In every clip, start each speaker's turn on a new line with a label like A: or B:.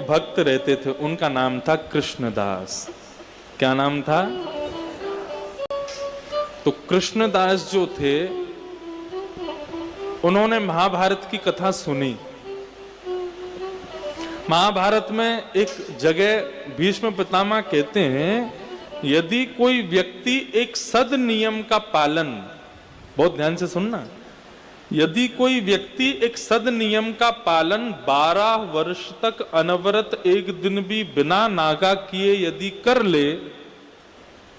A: भक्त रहते थे, उनका नाम था कृष्णदास। क्या नाम था? तो कृष्णदास जो थे, उन्होंने महाभारत की कथा सुनी। महाभारत में एक जगह भीष्म पितामह कहते हैं, यदि कोई व्यक्ति एक सद नियम का पालन, बहुत ध्यान से सुनना, यदि कोई व्यक्ति एक सद नियम का पालन 12 वर्ष तक अनवरत एक दिन भी बिना नागा किए यदि कर ले,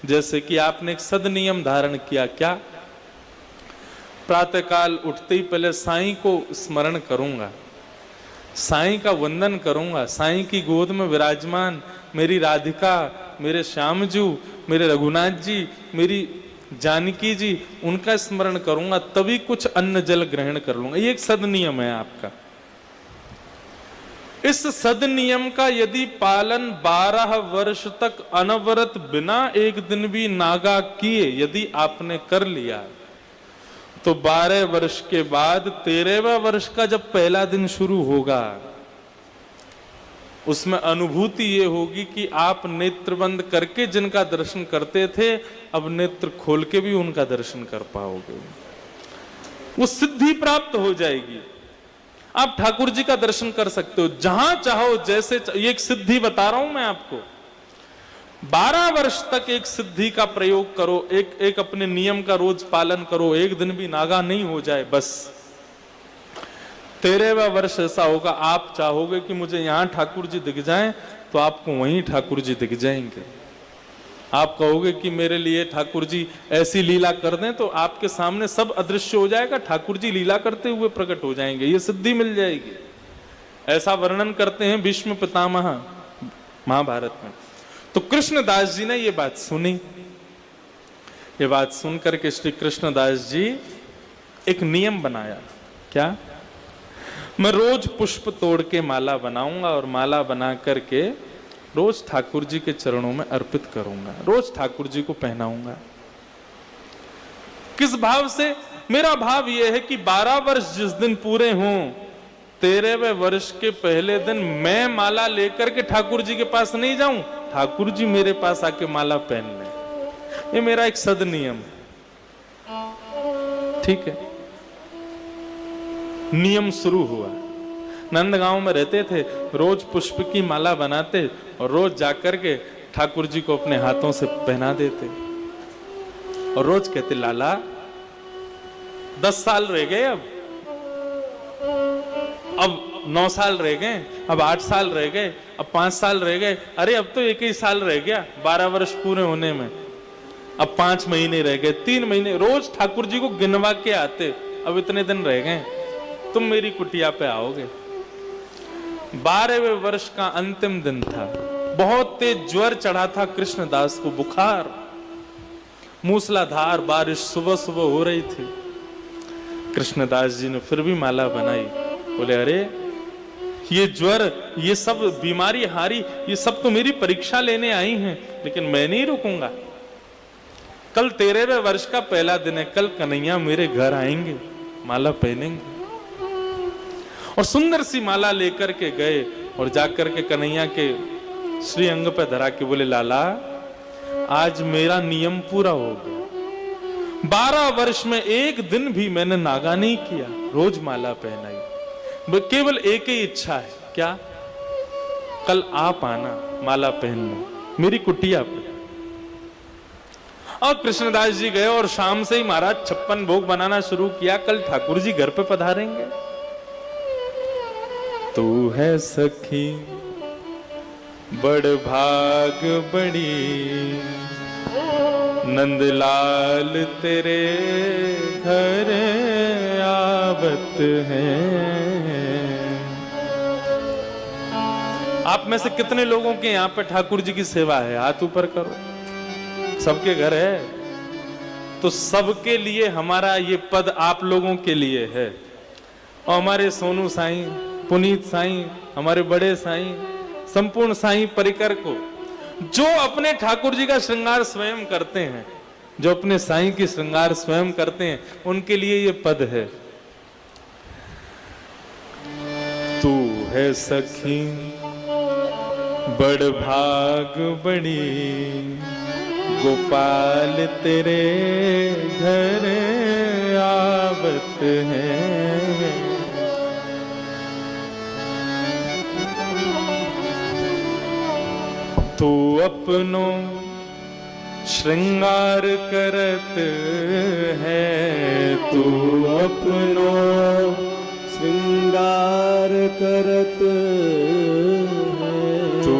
A: जैसे कि आपने एक सद नियम धारण किया, क्या? प्रातःकाल उठते ही पहले साईं को स्मरण करूंगा, साईं का वंदन करूंगा, साईं की गोद में विराजमान मेरी राधिका, मेरे श्यामजू, मेरे रघुनाथ जी, मेरी जानकी जी, उनका स्मरण करूंगा, तभी कुछ अन्न जल ग्रहण कर लूंगा। ये एक सद नियम है आपका। इस सद नियम का यदि पालन 12 वर्ष तक अनवरत बिना एक दिन भी नागा किए यदि आपने कर लिया, तो 12 वर्ष के बाद 13वें वर्ष का जब पहला दिन शुरू होगा, उसमें अनुभूति ये होगी कि आप नेत्र बंद करके जिनका दर्शन करते थे, अब नेत्र खोल के भी उनका दर्शन कर पाओगे। वो सिद्धि प्राप्त हो जाएगी। आप ठाकुर जी का दर्शन कर सकते हो जहां चाहो, जैसे ये एक सिद्धि बता रहा हूं मैं आपको। 12 वर्ष तक एक सिद्धि का प्रयोग करो, एक अपने नियम का रोज पालन करो, एक दिन भी नागा नहीं हो जाए, बस 13वां वर्ष ऐसा होगा, आप चाहोगे कि मुझे यहां ठाकुर जी दिख जाएं, तो आपको वहीं ठाकुर जी दिख जाएंगे। आप कहोगे कि मेरे लिए ठाकुर जी ऐसी लीला कर दें, तो आपके सामने सब अदृश्य हो जाएगा, ठाकुर जी लीला करते हुए प्रकट हो जाएंगे, ये सिद्धि मिल जाएगी। ऐसा वर्णन करते हैं भीष्म पितामह महाभारत में। तो कृष्णदास जी ने ये बात सुनी। ये बात सुन करके श्री कृष्णदास जी एक नियम बनाया। क्या? मैं रोज पुष्प तोड़ के माला बनाऊंगा और माला बना करके रोज ठाकुर जी के चरणों में अर्पित करूंगा, रोज ठाकुर जी को पहनाऊंगा। किस भाव से? मेरा भाव यह है कि 12 वर्ष जिस दिन पूरे हों, 13वें वर्ष के पहले दिन मैं माला लेकर के ठाकुर जी के पास नहीं जाऊं, ठाकुर जी मेरे पास आके माला पहन लें। ये मेरा एक सद नियम, ठीक है। नियम शुरू हुआ। नंदगांव में रहते थे, रोज पुष्प की माला बनाते और रोज जाकर के ठाकुर जी को अपने हाथों से पहना देते और रोज कहते, लाला 10 साल रह गए, अब 9 साल रह गए, अब 8 साल रह गए, अब 5 साल रह गए, अरे अब तो 1 ही साल रह गया 12 वर्ष पूरे होने में, अब 5 महीने रह गए, 3 महीने, रोज ठाकुर जी को गिनवा के आते, अब इतने दिन रह गए, तुम मेरी कुटिया पे आओगे। 12वें वर्ष का अंतिम दिन था। बहुत तेज ज्वर चढ़ा था कृष्णदास को, बुखार, मूसलाधार बारिश सुबह सुबह हो रही थी। कृष्णदास जी ने फिर भी माला बनाई। बोले, अरे ये ज्वर, ये सब बीमारी हारी, ये सब तो मेरी परीक्षा लेने आई हैं, लेकिन मैं नहीं रुकूंगा। कल 13वें वर्ष का पहला दिन है, कल कन्हैया मेरे घर आएंगे, माला पहनेंगे। और सुंदर सी माला लेकर के गए और जाकर के कन्हैया के श्री अंग पे धरा के बोले, लाला आज मेरा नियम पूरा हो गया। 12 वर्ष में एक दिन भी मैंने नागा नहीं किया, रोज माला पहनाई। केवल एक ही इच्छा है, क्या? कल आप आना माला पहनना मेरी कुटिया पे। और कृष्णदास जी गए और शाम से ही महाराज 56 भोग बनाना शुरू किया। कल ठाकुर जी घर पे पधारेंगे। तू है सखी बड़ भाग बड़ी, नंदलाल तेरे घर आवत हैं। आप में से कितने लोगों के यहाँ पे ठाकुर जी की सेवा है? हाथ ऊपर करो। सबके घर है, तो सबके लिए हमारा ये पद आप लोगों के लिए है। और हमारे सोनू साईं, पुनीत साईं, हमारे बड़े साईं, संपूर्ण साईं परिकर को, जो अपने ठाकुर जी का श्रृंगार स्वयं करते हैं, जो अपने साईं की श्रृंगार स्वयं करते हैं, उनके लिए ये पद है। तू है सखी बड़ भाग बड़ी गोपाल तेरे घर आवत हैं। तू अपनो श्रृंगार करत है, तू अपनो
B: श्रृंगार करत है,
A: तू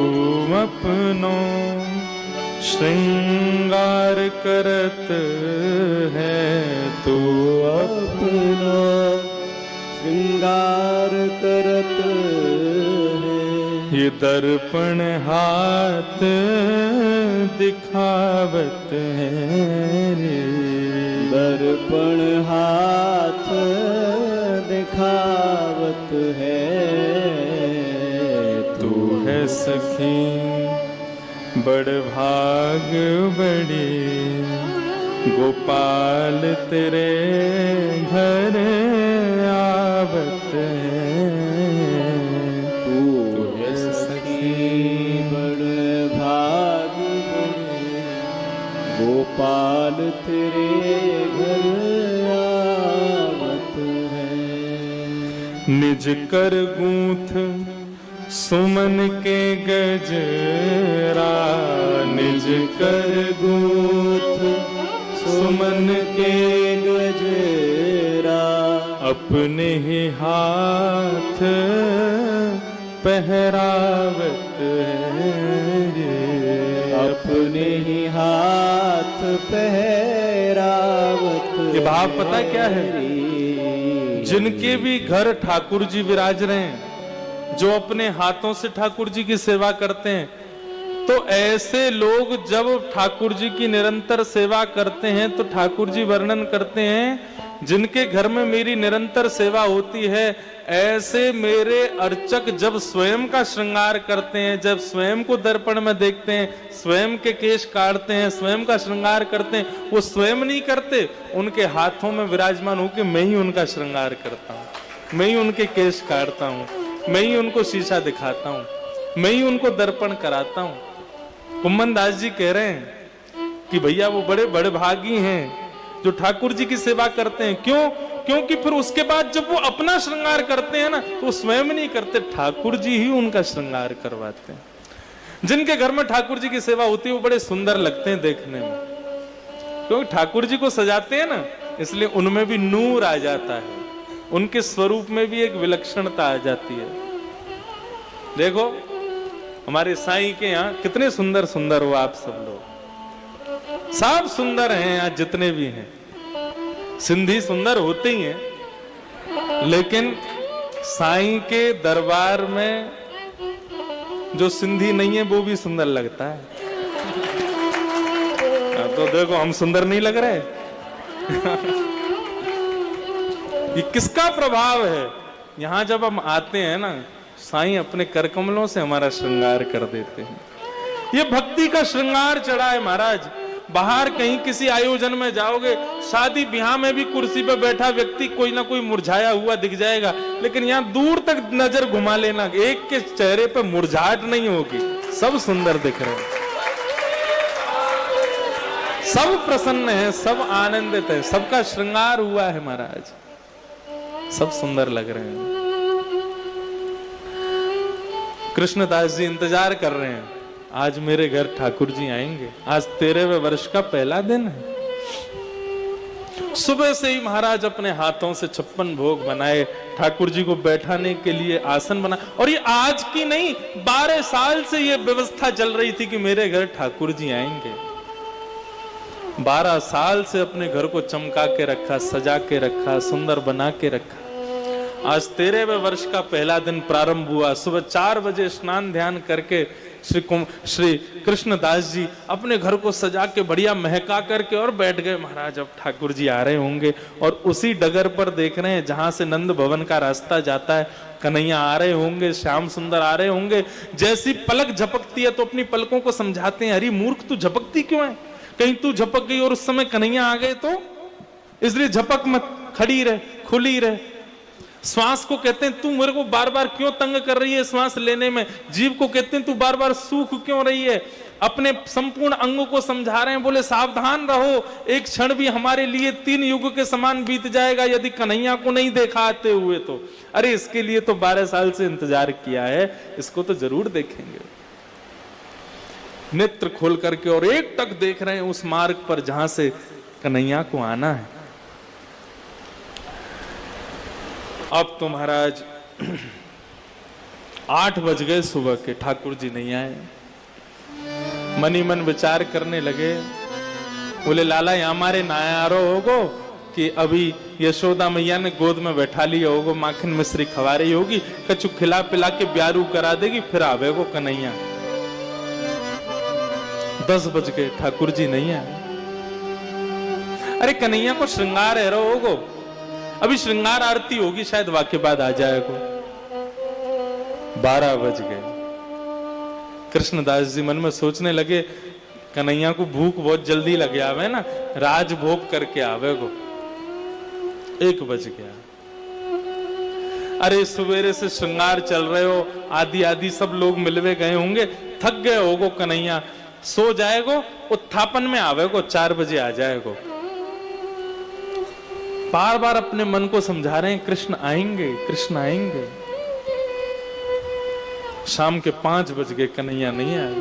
A: अपनो श्रृंगार करत है, तू
B: अपना श्रृंगार करत है।
A: ये दर्पण हाथ दिखावत है रे,
B: दर्पण हाथ दिखावत है।
A: तू है सखी बड़ भाग बड़ी गोपाल तेरे घर आवत है।
B: तू है सखी बड़ भाग बड़ी गोपाल तेरे घर आवत है।
A: निज कर गूंथ सुमन के गजरा, निज कर गूंथ सुमन के
B: गजरा,
A: अपने ही हाथ पहरावत है रे,
B: अपने ही हाथ पहरावत।
A: ये भाव पता क्या है? जिनके भी घर ठाकुर जी विराज रहे हैं, जो अपने हाथों से ठाकुर जी की सेवा करते हैं, तो ऐसे लोग जब ठाकुर जी की निरंतर सेवा करते हैं तो ठाकुर जी वर्णन करते हैं, जिनके घर में मेरी निरंतर सेवा होती है, ऐसे मेरे अर्चक जब स्वयं का श्रृंगार करते हैं, जब स्वयं को दर्पण में देखते हैं, स्वयं के केश काटते हैं, स्वयं का श्रृंगार करते हैं, वो स्वयं नहीं करते, उनके हाथों में विराजमान होकर मैं ही उनका श्रृंगार करता हूँ, मैं ही उनके केश काटता हूँ, मैं ही उनको शीशा दिखाता हूँ, मैं ही उनको दर्पण कराता हूँ। कुम्मन दास जी कह रहे हैं कि भैया वो बड़े बड़े भागी हैं जो ठाकुर जी की सेवा करते हैं। क्यों? क्योंकि फिर उसके बाद जब वो अपना श्रृंगार करते हैं ना, तो स्वयं नहीं करते, ठाकुर जी ही उनका श्रृंगार करवाते हैं। जिनके घर में ठाकुर जी की सेवा होती है वो बड़े सुंदर लगते हैं देखने में, क्योंकि ठाकुर जी को सजाते हैं ना, इसलिए उनमें भी नूर आ जाता है, उनके स्वरूप में भी एक विलक्षणता आ जाती है। देखो हमारे साईं के यहाँ कितने सुंदर सुंदर हो आप सब लोग, सब सुंदर हैं यहाँ जितने भी हैं। सिंधी सुंदर होते ही हैं, लेकिन साईं के दरबार में जो सिंधी नहीं है वो भी सुंदर लगता है। तो देखो हम सुंदर नहीं लग रहे। ये किसका प्रभाव है? यहां जब हम आते हैं ना, साईं अपने कर कमलों से हमारा श्रृंगार कर देते हैं। ये भक्ति का श्रृंगार चढ़ा है महाराज। बाहर कहीं किसी आयोजन में जाओगे, शादी ब्याह में भी कुर्सी पर बैठा व्यक्ति कोई ना कोई मुरझाया हुआ दिख जाएगा, लेकिन यहाँ दूर तक नजर घुमा लेना, एक के चेहरे पे मुरझाहट नहीं होगी, सब सुंदर दिख रहे हैं, सब प्रसन्न है, सब आनंदित है, सबका श्रृंगार हुआ है महाराज, सब सुंदर लग रहे हैं। कृष्णदास जी इंतजार कर रहे हैं, आज मेरे घर ठाकुर जी आएंगे, आज 13वें वर्ष का पहला दिन है। सुबह से ही महाराज अपने हाथों से 56 भोग बनाए, ठाकुर जी को बैठाने के लिए आसन बना, और ये आज की नहीं 12 साल से ये व्यवस्था चल रही थी कि मेरे घर ठाकुर जी आएंगे। 12 साल से अपने घर को चमका के रखा, सजा के रखा, सुंदर बना के रखा। आज 13वें वर्ष का पहला दिन प्रारंभ हुआ। सुबह 4 बजे स्नान ध्यान करके श्री कृष्णदास जी अपने घर को सजा के बढ़िया महका करके और बैठ गए। महाराज अब ठाकुर जी आ रहे होंगे, और उसी डगर पर देख रहे हैं जहां से नंद भवन का रास्ता जाता है, कन्हैया आ रहे होंगे, श्याम सुंदर आ रहे होंगे। जैसी पलक झपकती है तो अपनी पलकों को समझाते हैं, अरे मूर्ख तू झपकती क्यों है, कहीं तू झपक गई और उस समय कन्हैया आ गए तो, इसलिए झपक मत, खड़ी रहे, खुली रहे। श्वास को कहते हैं तू मेरे को बार बार क्यों तंग कर रही है श्वास लेने में। जीव को कहते हैं तू बार बार सूख क्यों रही है। अपने संपूर्ण अंगों को समझा रहे हैं, बोले सावधान रहो, एक क्षण भी हमारे लिए 3 युग के समान बीत जाएगा यदि कन्हैया को नहीं देखा आते हुए तो। अरे इसके लिए तो 12 साल से इंतजार किया है, इसको तो जरूर देखेंगे। नेत्र खोल करके और एक टक देख रहे हैं उस मार्ग पर जहां से कन्हैया को आना है। अब तो महाराज 8 बज गए सुबह के, ठाकुर जी नहीं आए। मनी मन विचार करने लगे, बोले लाला यहाँ हमारे नायारो होगो कि अभी यशोदा मैया ने गोद में बैठा लिया होगो, माखन मिश्री खवा रही होगी, कछु खिला पिला के ब्यारू करा देगी, फिर आवेगो कन्हैया। 10 बज गए, ठाकुर जी नहीं आए। अरे कन्हैया को श्रृंगार है रो होगो, अभी श्रृंगार आरती होगी, शायद वाक्य बाद आ जाएगो। 12 बज गए। कृष्णदास जी मन में सोचने लगे कन्हैया को भूख बहुत जल्दी लगे आवे ना, राजभोग करके आवेगो। 1 बज गया। अरे सवेरे से श्रृंगार चल रहे हो, आदि आदि सब लोग मिलवे गए होंगे, थक गए होगो कन्हैया, सो जाएगो, उत्थापन में आवेगो, 4 बजे आ जाएगो। बार बार अपने मन को समझा रहे हैं कृष्ण आएंगे, कृष्ण आएंगे। शाम के 5 बज गए, कन्हैया नहीं आए।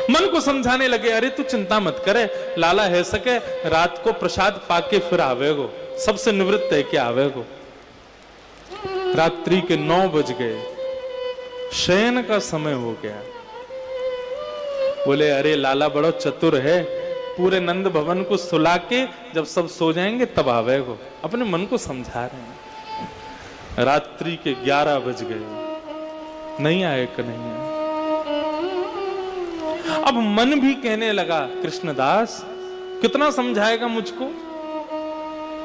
A: मन को समझाने लगे, अरे तू चिंता मत करे, लाला है सके रात को प्रसाद पाके फिर आवेगो, सबसे निवृत्त है कि आवेगो। रात्रि के 9 बज गए, शयन का समय हो गया। बोले अरे लाला बड़ो चतुर है, पूरे नंद भवन को सुला के जब सब सो जाएंगे तब आवेगो। अपने मन को समझा रहे हैं। रात्रि के 11 बज गए, नहीं आए कन्हैया। अब मन भी कहने लगा कृष्णदास कितना समझाएगा मुझको,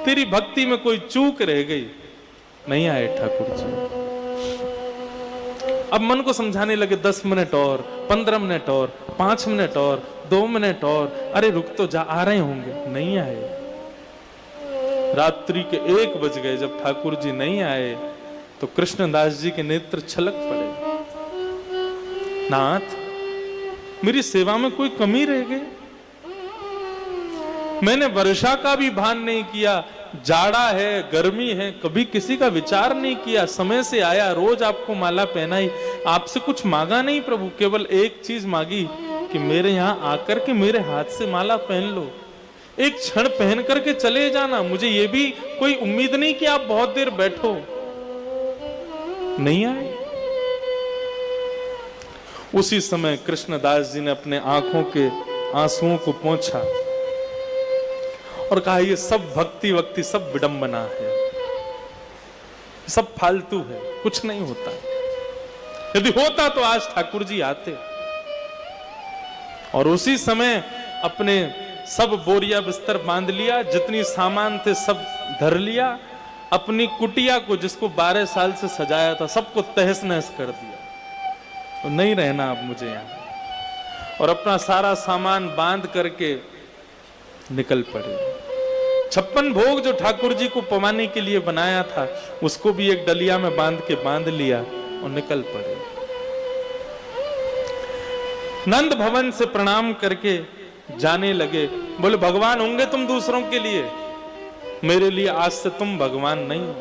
A: तेरी भक्ति में कोई चूक रह गई। नहीं आए ठाकुर जी। अब मन को समझाने लगे 10 मिनट और, 15 मिनट और, 5 मिनट और, 2 मिनट और, अरे रुक तो जा, आ रहे होंगे। नहीं आए। रात्रि के 1 बज गए। जब ठाकुर जी नहीं आए तो कृष्णदास जी के नेत्र छलक पड़े। नाथ मेरी सेवा में कोई कमी रह गई, मैंने वर्षा का भी भान नहीं किया, जाड़ा है, गर्मी है, कभी किसी का विचार नहीं किया, समय से आया, रोज आपको माला पहनाई, आपसे कुछ मांगा नहीं प्रभु, केवल एक चीज मांगी कि मेरे यहां आकर के मेरे हाथ से माला पहन लो, एक क्षण पहन करके चले जाना, मुझे ये भी कोई उम्मीद नहीं कि आप बहुत देर बैठो। नहीं आए। उसी समय कृष्णदास जी ने अपने आंखों के आंसुओं को पोंछा और कहा ये सब भक्ति वक्ति सब विडंबना है, सब फालतू है, कुछ नहीं होता। यदि होता तो आज ठाकुर जी आते। और उसी समय अपने सब बोरिया बिस्तर बांध लिया, जितनी सामान थे सब धर लिया, अपनी कुटिया को जिसको 12 साल से सजाया था सबको तहस नहस कर दिया। तो नहीं रहना अब मुझे यहां। और अपना सारा सामान बांध करके निकल पड़े। 56 भोग जो ठाकुर जी को पवाने के लिए बनाया था उसको भी एक डलिया में बांध लिया और निकल पड़े। नंद भवन से प्रणाम करके जाने लगे। बोले भगवान होंगे तुम दूसरों के लिए, मेरे लिए आज से तुम भगवान नहीं हो।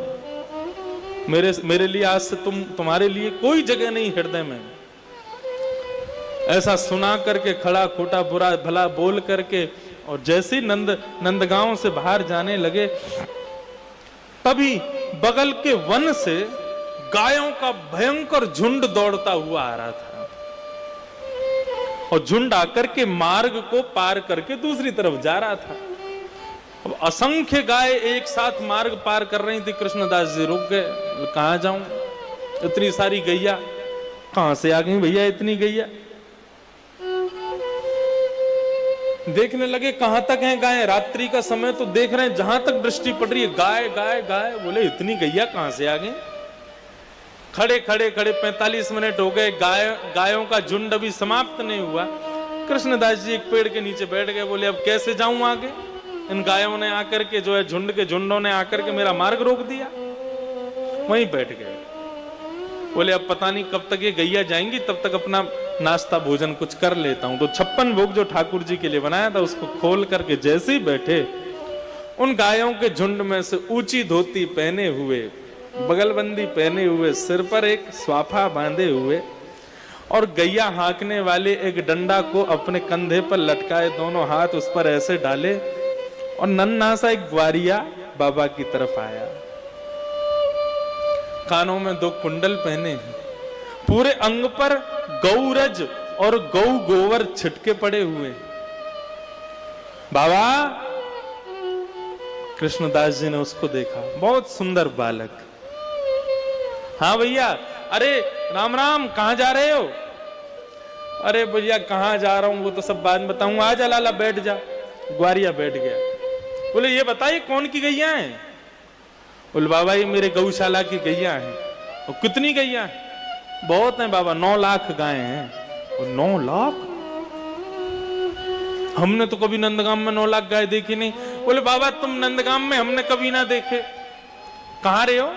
A: मेरे लिए आज से तुम्हारे लिए कोई जगह नहीं हृदय में। ऐसा सुना करके खड़ा खोटा बुरा भला बोल करके और जैसे ही नंदगांव से बाहर जाने लगे तभी बगल के वन से गायों का भयंकर झुंड दौड़ता हुआ आ रहा था और झुंड आकर के मार्ग को पार करके दूसरी तरफ जा रहा था। अब असंख्य गाय एक साथ मार्ग पार कर रही थी। कृष्णदास जी रुक गए, कहां जाऊं, इतनी सारी गैया कहां से आ गई भैया, इतनी गैया। देखने लगे कहां तक हैं गाय, रात्रि का समय तो देख रहे हैं, जहां तक दृष्टि पड़ रही है गाय गाय गाय। बोले इतनी गैया कहां से आ गई। खड़े 45 मिनट हो गए, गायों का झुंड अभी समाप्त नहीं हुआ। कृष्णदास जी एक पेड़ के नीचे बैठ गए। बोले अब कैसे जाऊं आगे, इन गायों ने आकर के जो है झुंड के झुंडों ने आकर के मेरा मार्ग रोक दिया। वहीं बैठ गए। बोले अब पता नहीं कब तक ये गैया जाएंगी, तब तक अपना नाश्ता भोजन कुछ कर लेता हूं। तो 56 भोग जो ठाकुर जी के लिए बनाया था उसको खोल करके जैसे ही बैठे, उन गायों के झुंड में से ऊंची धोती पहने हुए, बगलबंदी पहने हुए, सिर पर एक स्वाफा बांधे हुए और गैया हाँकने वाले एक डंडा को अपने कंधे पर लटकाए, दोनों हाथ उस पर ऐसे डाले और नन्हा सा एक ग्वारिया बाबा की तरफ आया। कानों में 2 कुंडल पहने हैं, पूरे अंग पर गौरज और गौ गोवर छिटके पड़े हुए। बाबा कृष्णदास जी ने उसको देखा, बहुत सुंदर बालक। हाँ भैया, अरे राम राम, कहां जा रहे हो? अरे भैया कहां जा रहा हूं वो तो सब बाद में बताऊंगा, आजा लाला बैठ जा। ग्वारिया बैठ गया। बोले ये बताइए कौन की गैया है? बोले बाबा ये मेरे गौशाला की गैया है। और कितनी गैया है? बहुत है बाबा, 9 लाख गाय हैं। और 9 लाख? हमने तो कभी नंदगाम में 9 लाख गाय देखी नहीं। बोले बाबा तुम नंदगाम में, हमने कभी ना देखे। कहां रहे हो?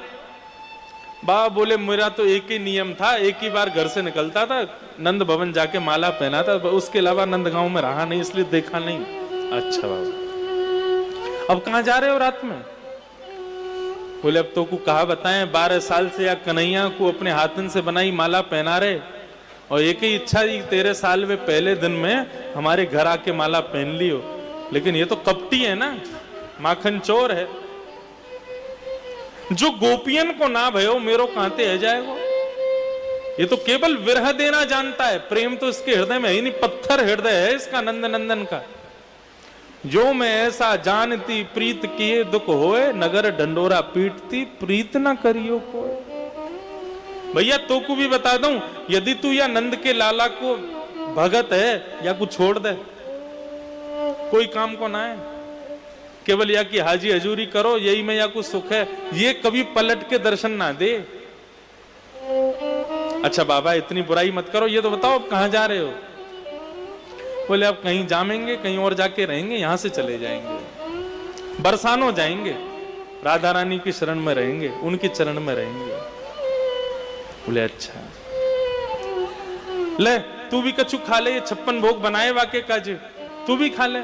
A: बाबा बोले मेरा तो एक ही नियम था, एक ही बार घर से निकलता था, नंद भवन जाके माला पहना था, उसके अलावा नंदगांव में रहा नहीं, इसलिए देखा नहीं। अच्छा बाबा, अब कहां जा रहे हो रात में? बोले अब तो को कहा बताएं, 12 साल से या कन्हैया को अपने हाथन से बनाई माला पहना रहे, और एक ही इच्छा थी 13 साल में पहले दिन में हमारे घर आके माला पहन ली हो। लेकिन ये तो कपटी है ना, माखन चोर है। जो गोपियन को ना भयो मेरो कांते है जाएगो। ये तो केवल विरह देना जानता है, प्रेम तो इसके हृदय में ही नहीं, पत्थर हृदय है इसका नंद नंदन का। जो मैं ऐसा जानती प्रीत किए दुख होए, नगर ढंडोरा पीटती प्रीत ना करियो कोई। भैया तो को भी बता दूं, यदि तू या नंद के लाला को भगत है या कुछ छोड़ दे, कोई काम को ना है, केवल या कि हाजी हजूरी करो, यही में या कुछ सुख है, ये कभी पलट के दर्शन ना दे। अच्छा बाबा इतनी बुराई मत करो, ये तो बताओ अब कहां जा रहे हो? बोले अब कहीं जामेंगे, कहीं और जाके रहेंगे, यहां से चले जाएंगे, बरसानो जाएंगे, राधा रानी की शरण में रहेंगे, उनके चरण में रहेंगे। बोले अच्छा, ले तू भी कछु खा ले, ये 56 भोग बनाए वाके काजे, तू भी खा ले।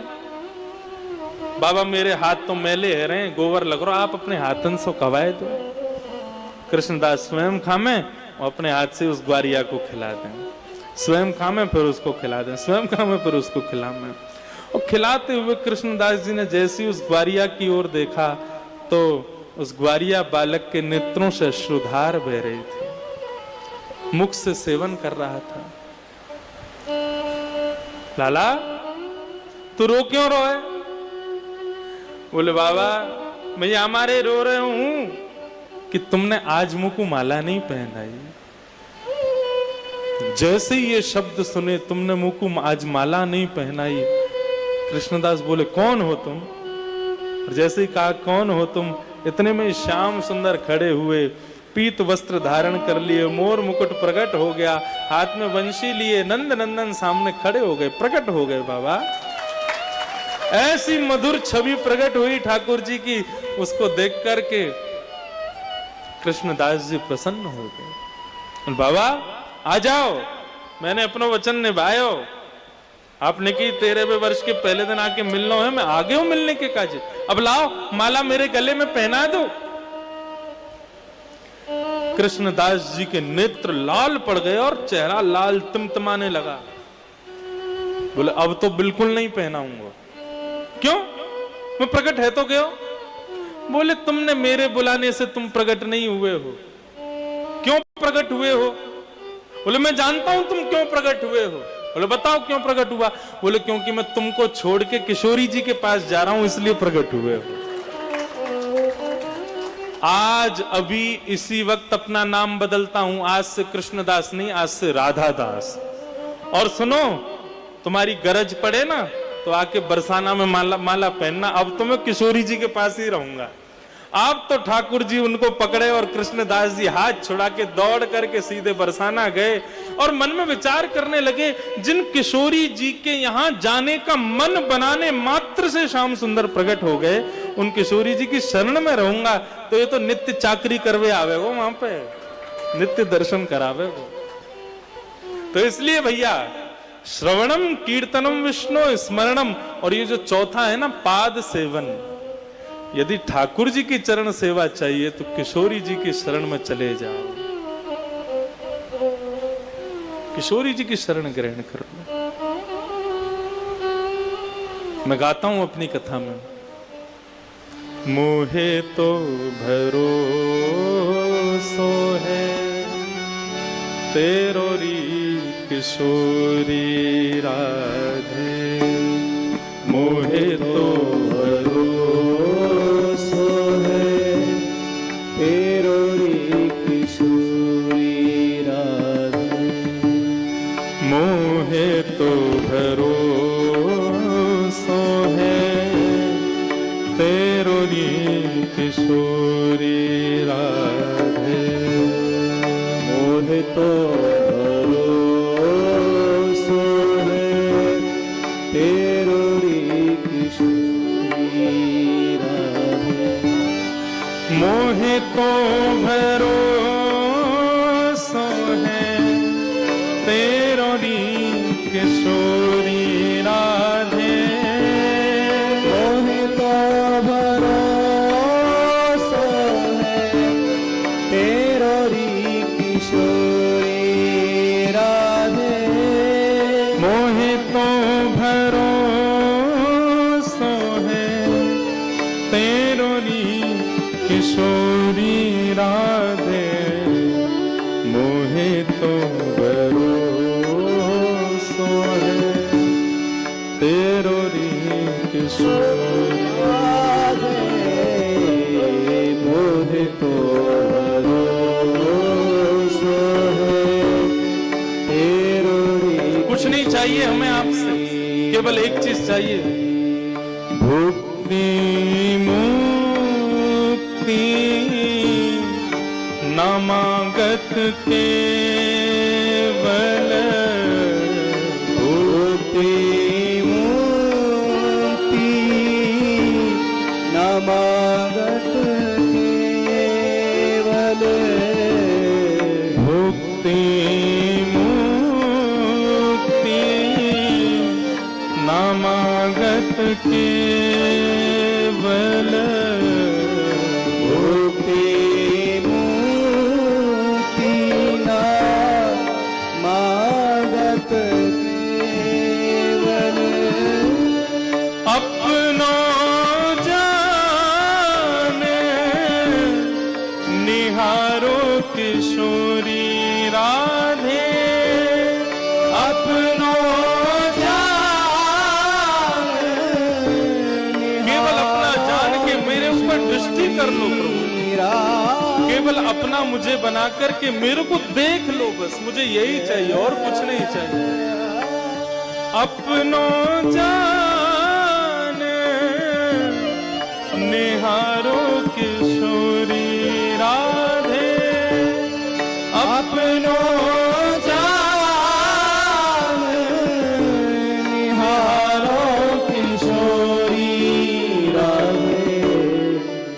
A: बाबा मेरे हाथ तो मैले है रहे, गोबर लग रहा, आप अपने हाथन से कवाए दो। कृष्णदास स्वयं खामे और अपने हाथ से उस ग्वारिया को खिला दें, स्वयं खामे फिर उसको खिला दें, स्वयं खामे फिर उसको खिलाएं। और खिलाते हुए कृष्णदास जी ने जैसे उस ग्वारिया की ओर देखा तो उस ग्वारिया बालक के नेत्रों से अश्रुधार बह रही थी, मुख से सेवन कर रहा था। लाला तू रो क्यों रोए? बोले बाबा मैं हमारे रो रहे हूं कि तुमने आज मुझको माला नहीं पहनाई। जैसे ही ये शब्द सुने, तुमने मुझको आज माला नहीं पहनाई। कृष्णदास बोले कौन हो तुम? और जैसे ही कहा कौन हो तुम, इतने में श्याम सुंदर खड़े हुए, पीत वस्त्र धारण कर लिए, मोर मुकुट प्रकट हो गया, हाथ में वंशी लिए, नंद नंदन सामने खड़े हो गए, प्रकट हो गए। बाबा ऐसी मधुर छवि प्रकट हुई ठाकुर जी की, उसको देख करके कृष्णदास जी प्रसन्न हो गए। बाबा आ जाओ, मैंने अपना वचन निभायो, आपने की 13वें वर्ष के पहले दिन आके मिलना है, मैं आगे हूं मिलने के काज। अब लाओ माला मेरे गले में पहना दो। कृष्णदास जी के नेत्र लाल पड़ गए और चेहरा लाल टिमटिमाने लगा। बोले अब तो बिल्कुल नहीं पहनाऊंगा। क्यों? मैं प्रकट है तो क्यों? बोले तुमने मेरे बुलाने से तुम प्रकट नहीं हुए हो। क्यों प्रकट हुए हो? बोले मैं जानता हूं तुम क्यों प्रकट हुए हो। बोले बताओ क्यों प्रकट हुआ? बोले क्योंकि मैं तुमको छोड़ के किशोरी जी के पास जा रहा हूं, इसलिए प्रकट हुए हो। आज अभी इसी वक्त अपना नाम बदलता हूं, आज से कृष्णदास नहीं, आज से राधा दास। और सुनो, तुम्हारी गरज पड़े ना तो आके बरसाना में माला पहनना। अब तो मैं किशोरी जी के पास ही रहूंगा। आप तो ठाकुर जी उनको पकड़े और कृष्णदास जी हाथ छुड़ा के दौड़ करके सीधे बरसाना गए और मन में विचार करने लगे, जिन किशोरी जी के यहां जाने का मन बनाने मात्र से श्याम सुंदर प्रकट हो गए, उन किशोरी जी की शरण में रहूंगा तो ये तो नित्य चाकरी करवे आवे वो, वहां पे नित्य दर्शन करावे वो। तो इसलिए भैया श्रवणम कीर्तनम विष्णु स्मरणम, और ये जो चौथा है ना पाद सेवन, यदि ठाकुर जी की चरण सेवा चाहिए तो किशोरी जी की शरण में चले जाओ, किशोरी जी की शरण ग्रहण कर लो। मैं गाता हूं अपनी कथा में, मोहे तो भरोसो है तेरो री किशोरी राधे, मोहे तो
B: भरोसो है तेरो री किशोरी राधे,
A: मोहे तो भरोसो है तेरो री किशोरी राधे,
B: मोहे तो भरोसो है तेरो री किशोरी राधे,
A: मोहे तो भरोसो है तेरो री किशोरी राधे,
B: मोहे तो भरोसो है तेरो री किशोरी राधे,
A: मोहे तो भरोसो है तेरो री किशोरी राधे, मोहे तो भरोसो है तेरो री किशोरी
B: राधे, मोहे तो भरोसो है तेरो री
A: कुछ नहीं चाहिए हमें आपसे, केवल एक चीज चाहिए, भुक्ति मुक्ति नामागत केवल,
B: भुक्ति मुक्ति नामागत केवल,
A: भुक्ति मुक्ति नामागत केवल,
B: भुक्ति मुक्ति नामागत केवल,
A: अपनो जाने निहारो किशोरी राधे, अपनो जाने, केवल अपना जान के मेरे ऊपर दृष्टि कर लो प्रभु, केवल अपना मुझे बना करके मेरे को देख लो, बस मुझे यही चाहिए और कुछ नहीं चाहिए। अपनो जान निहारो किशोरी राधे, अपनो जान निहारो किशोरी राधे,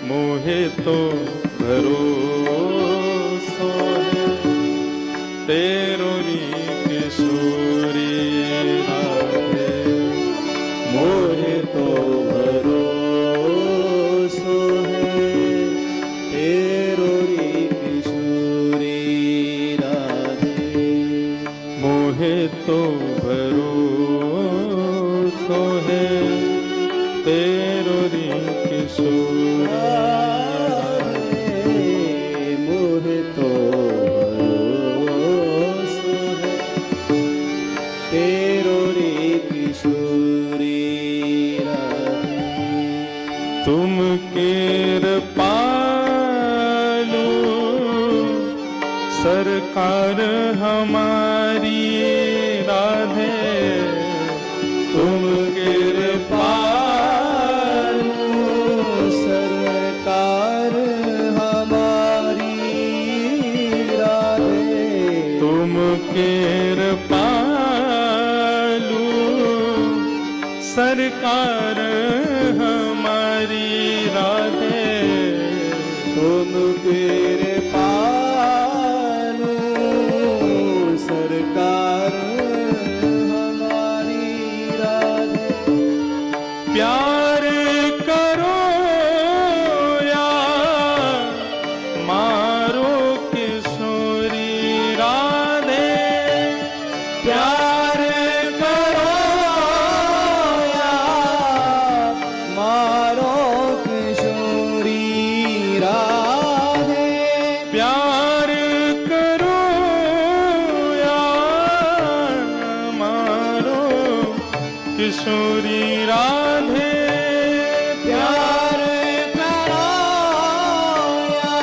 A: मोहे तो भरोसो है तेरो री किशोरी राधे,
B: मोहे तो भरोसो है तेरो री किशोरी राधे,
A: मोहे तो भरोसो है तेरो री किशोरी
B: राधे, मोहे तो भरोसो है तेरो री किशोरी राधे,
A: तुम केर पालो सरकार हमारी राधे, तुम केर पालो
B: सरकार
A: कृपालु सरकार हमारी राधे।
B: तुम कृपालु सरकार हमारी राधे।
A: प्यार करो या मारो किशोरी राधे।
B: प्यार करो या मारो किशोरी राधे।
A: प्यार करो या मारो किशोरी राधे।
B: प्यार करो या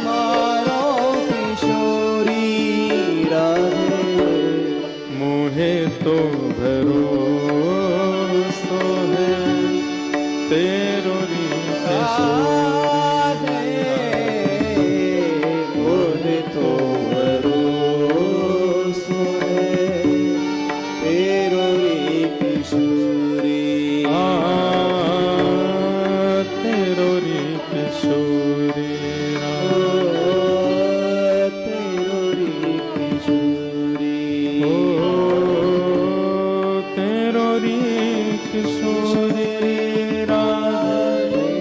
B: मारो किशोरी राधे।
A: मुहे तो भरोसो है तेरो री किशोरी।
B: मोहे तो भरोसो है तेरो रे किशोरी।
A: तेरो री किशोरी
B: तेरो रे किशोरी।
A: तेरो री किशोरी राधे।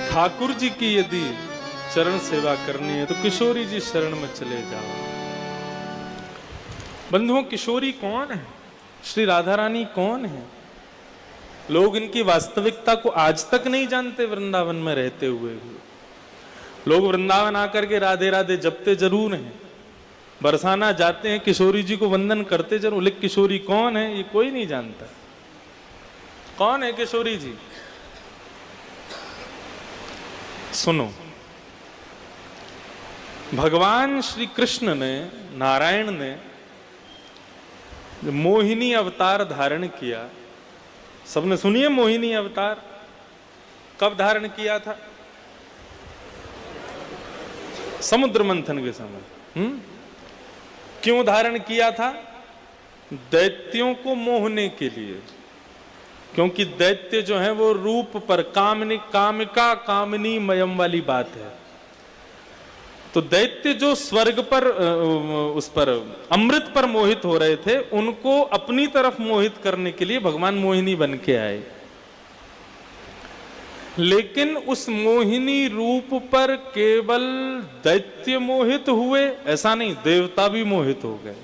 A: ठाकुर जी की यदि चरण सेवा करनी है तो किशोरी जी शरण में चले जाओ। बंधुओं, किशोरी कौन है? श्री राधा रानी कौन है? लोग इनकी वास्तविकता को आज तक नहीं जानते। वृंदावन में रहते हुए भी लोग वृंदावन आकर के राधे राधे जपते जरूर हैं, बरसाना जाते हैं, किशोरी जी को वंदन करते जरूर, लेकिन किशोरी कौन है ये कोई नहीं जानता। कौन है किशोरी जी? सुनो, भगवान श्री कृष्ण ने, नारायण ने मोहिनी अवतार धारण किया। सबने सुनिए मोहिनी अवतार कब धारण किया था? समुद्र मंथन के समय। क्यों धारण किया था? दैत्यों को मोहने के लिए, क्योंकि दैत्य जो है वो रूप पर कामिका कामिनी मयम वाली बात है। तो दैत्य जो स्वर्ग पर उस पर अमृत पर मोहित हो रहे थे, उनको अपनी तरफ मोहित करने के लिए भगवान मोहिनी बन के आए। लेकिन उस मोहिनी रूप पर केवल दैत्य मोहित हुए ऐसा नहीं, देवता भी मोहित हो गए।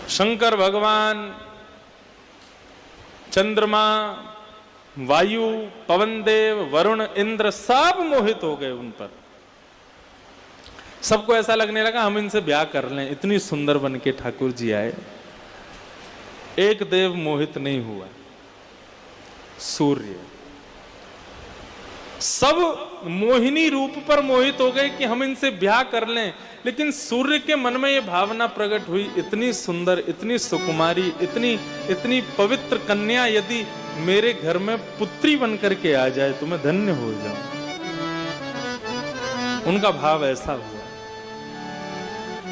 A: शंकर भगवान, चंद्रमा, वायु, पवन देव, वरुण, इंद्र सब मोहित हो गए उन पर। सबको ऐसा लगने लगा हम इनसे ब्याह कर लें, इतनी सुंदर बन के ठाकुर जी आए। एक देव मोहित नहीं हुआ, सूर्य। सब मोहिनी रूप पर मोहित हो गए कि हम इनसे ब्याह कर लें, लेकिन सूर्य के मन में यह भावना प्रकट हुई, इतनी सुंदर, इतनी सुकुमारी, इतनी पवित्र कन्या यदि मेरे घर में पुत्री बनकर के आ जाए तो मैं धन्य हो जाऊं। उनका भाव ऐसा हुआ।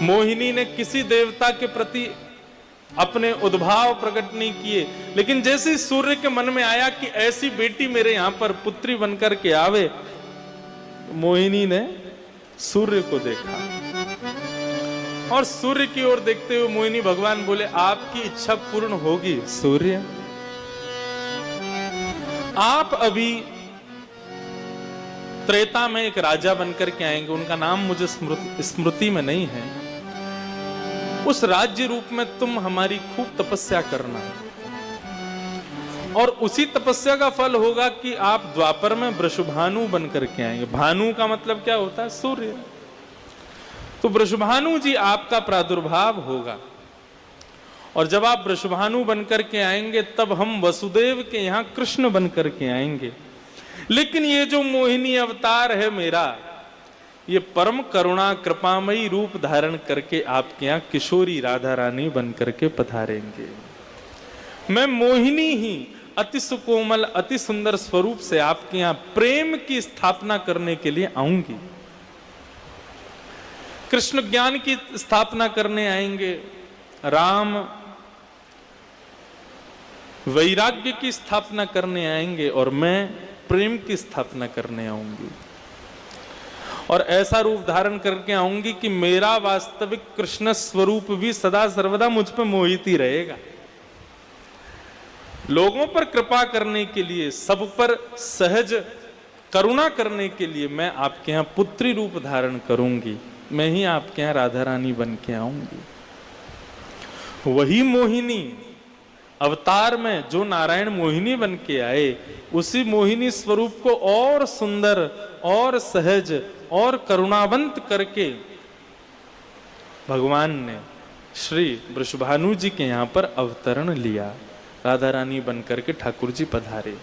A: मोहिनी ने किसी देवता के प्रति अपने उद्भाव प्रकट नहीं किए, लेकिन जैसे सूर्य के मन में आया कि ऐसी बेटी मेरे यहां पर पुत्री बनकर के आवे, मोहिनी ने सूर्य को देखा और सूर्य की ओर देखते हुए मोहिनी भगवान बोले, आपकी इच्छा पूर्ण होगी सूर्य। आप अभी त्रेता में एक राजा बनकर के आएंगे, उनका नाम मुझे स्मृति में नहीं है। उस राज्य रूप में तुम हमारी खूब तपस्या करना, और उसी तपस्या का फल होगा कि आप द्वापर में वृषभानु बनकर के आएंगे। भानु का मतलब क्या होता है? सूर्य। तो वृषभानु जी आपका प्रादुर्भाव होगा, और जब आप वृषभानु बनकर के आएंगे तब हम वसुदेव के यहां कृष्ण बनकर के आएंगे। लेकिन ये जो मोहिनी अवतार है मेरा, ये परम करुणा कृपामयी रूप धारण करके आपके यहां किशोरी राधा रानी बनकर के पधारेंगे। मैं मोहिनी ही अति सुकोमल अति सुंदर स्वरूप से आपके यहां प्रेम की स्थापना करने के लिए आऊंगी। कृष्ण ज्ञान की स्थापना करने आएंगे, राम वैराग्य की स्थापना करने आएंगे और मैं प्रेम की स्थापना करने आऊंगी। और ऐसा रूप धारण करके आऊंगी कि मेरा वास्तविक कृष्ण स्वरूप भी सदा सर्वदा मुझ पर मोहित ही रहेगा। लोगों पर कृपा करने के लिए, सब पर सहज करुणा करने के लिए मैं आपके यहां पुत्री रूप धारण करूंगी। मैं ही आपके यहां राधा रानी बन के आऊंगी। वही मोहिनी अवतार में जो नारायण मोहिनी बन के आए, उसी मोहिनी स्वरूप को और सुंदर और सहज और करुणावंत करके भगवान ने श्री वृषभानु जी के यहां पर अवतरण लिया। राधा रानी बनकर के ठाकुर जी पधारे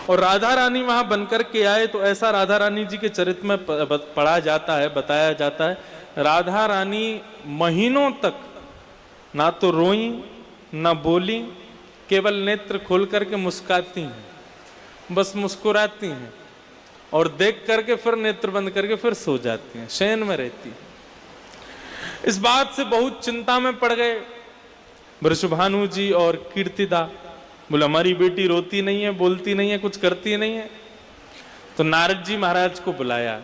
A: और राधा रानी वहां बनकर के आए तो ऐसा राधा रानी जी के चरित्र में पढ़ा जाता है, बताया जाता है, राधा रानी महीनों तक ना तो रोई ना बोली, केवल नेत्र खोल करके मुस्कुराती हैं, बस मुस्कुराती हैं और देख करके फिर नेत्र बंद करके फिर सो जाती हैं, शयन में रहती हैं। इस बात से बहुत चिंता में पड़ गए वृषभानु जी और कीर्तिदा। बोले हमारी बेटी रोती नहीं है, बोलती नहीं है, कुछ करती नहीं है। तो नारद जी महाराज को बुलाया,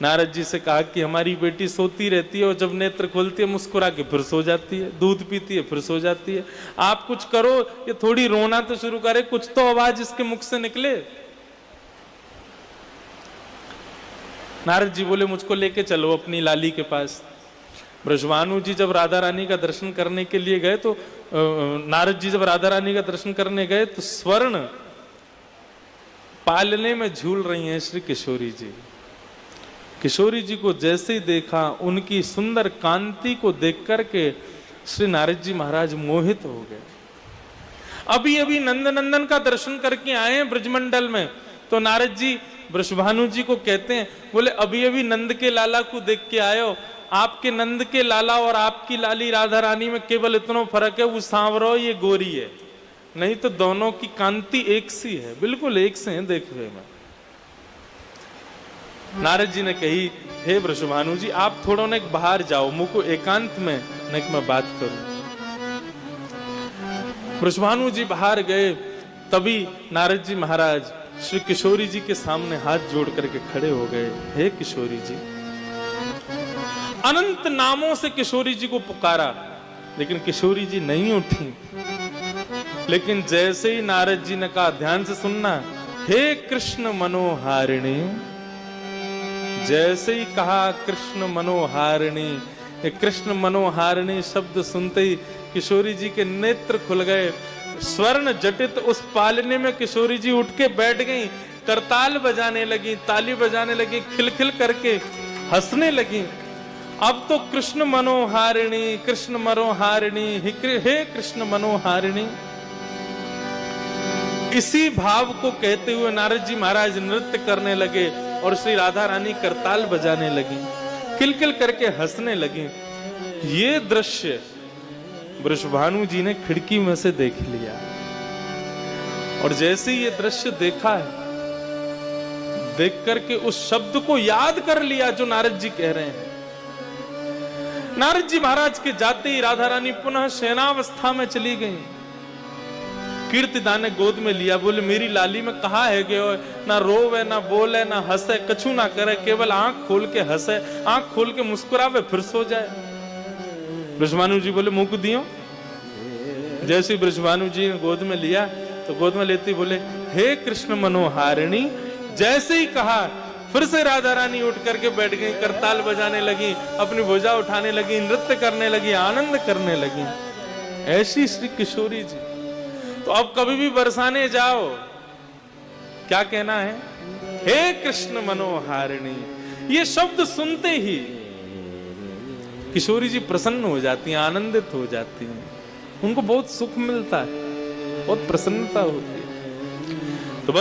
A: नारद जी से कहा कि हमारी बेटी सोती रहती है और जब नेत्र खोलती है मुस्कुरा के फिर सो जाती है, दूध पीती है फिर सो जाती है, आप कुछ करो, ये थोड़ी रोना तो शुरू करे, कुछ तो आवाज इसके मुख से निकले। नारद जी बोले मुझको लेके चलो अपनी लाली के पास। वृषभानु जी जब राधा रानी का दर्शन करने के लिए गए तो नारद जी जब राधा रानी का दर्शन करने गए तो स्वर्ण पालने में झूल रही हैं श्री किशोरी जी। किशोरी जी को जैसे ही देखा, उनकी सुंदर कांति को देख करके श्री नारद जी महाराज मोहित हो गए। अभी अभी नंदनंदन का दर्शन करके आए हैं ब्रजमंडल में, तो नारद जी वृषभानु जी को कहते हैं, बोले अभी अभी नंद के लाला को देख के आयो, आपके नंद के लाला और आपकी लाली राधा रानी में केवल इतना फर्क है, वो सांवरो ये गोरी है, नहीं तो दोनों की कांति एक सी है, बिल्कुल एक से हैं देखने में। नारद जी ने कही, हे वृषभानु जी आप थोड़ा न बाहर जाओ, मुझको एकांत में न मैं बात करूं। वृषभानु जी बाहर गए, तभी नारद जी महाराज श्री किशोरी जी के सामने हाथ जोड़ करके खड़े हो गए। हे किशोरी जी, अनंत नामों से किशोरी जी को पुकारा, लेकिन किशोरी जी नहीं उठी। लेकिन जैसे ही नारद जी ने कहा, ध्यान से सुनना, हे कृष्ण मनोहारिणी, जैसे ही कहा कृष्ण मनोहारिणी, कृष्ण मनोहारिणी शब्द सुनते ही किशोरी जी के नेत्र खुल गए। स्वर्ण जटित उस पालने में किशोरी जी उठ के बैठ गई, करताल बजाने लगी, ताली बजाने लगी, खिलखिल करके हंसने लगी। अब तो कृष्ण मनोहारिणी, कृष्ण मनोहारिणी, हे कृष्ण मनोहारिणी, इसी भाव को कहते हुए नारद जी महाराज नृत्य करने लगे और श्री राधा रानी करताल बजाने लगी, खिलखिल करके हंसने लगी। ये दृश्य वृषभानु जी ने खिड़की में से देख लिया और जैसे ये दृश्य देखा है, देख करके उस शब्द को याद कर लिया जो नारद जी कह रहे हैं। नारद जी महाराज के जाते ही राधा रानी पुनः शयनावस्था में चली गई। कीर्तिदा ने गोद में लिया, बोले मेरी लाली में कहा है गयो, ना रोवे ना बोले ना हंसे, कछु ना करे, केवल आंख खोल के हंसे, आंख खोल के मुस्कुरावे फिर सो जाए। वृषभानु जी बोले मुंह को दियो। जैसे वृषभानु जी ने गोद में लिया तो गोद में लेते बोले, हे कृष्ण मनोहारिणी, जैसे ही कहा फिर से राधा रानी उठ करके बैठ गई, करताल बजाने लगी, अपनी भुजा उठाने लगी, नृत्य करने लगी, आनंद करने लगी। ऐसी श्री किशोरी जी। तो अब कभी भी बरसाने जाओ, क्या कहना है, हे कृष्ण मनोहारिणी। ये शब्द सुनते ही किशोरी जी प्रसन्न हो जाती हैं, आनंदित हो जाती हैं, उनको बहुत सुख मिलता है, बहुत प्रसन्नता होती है।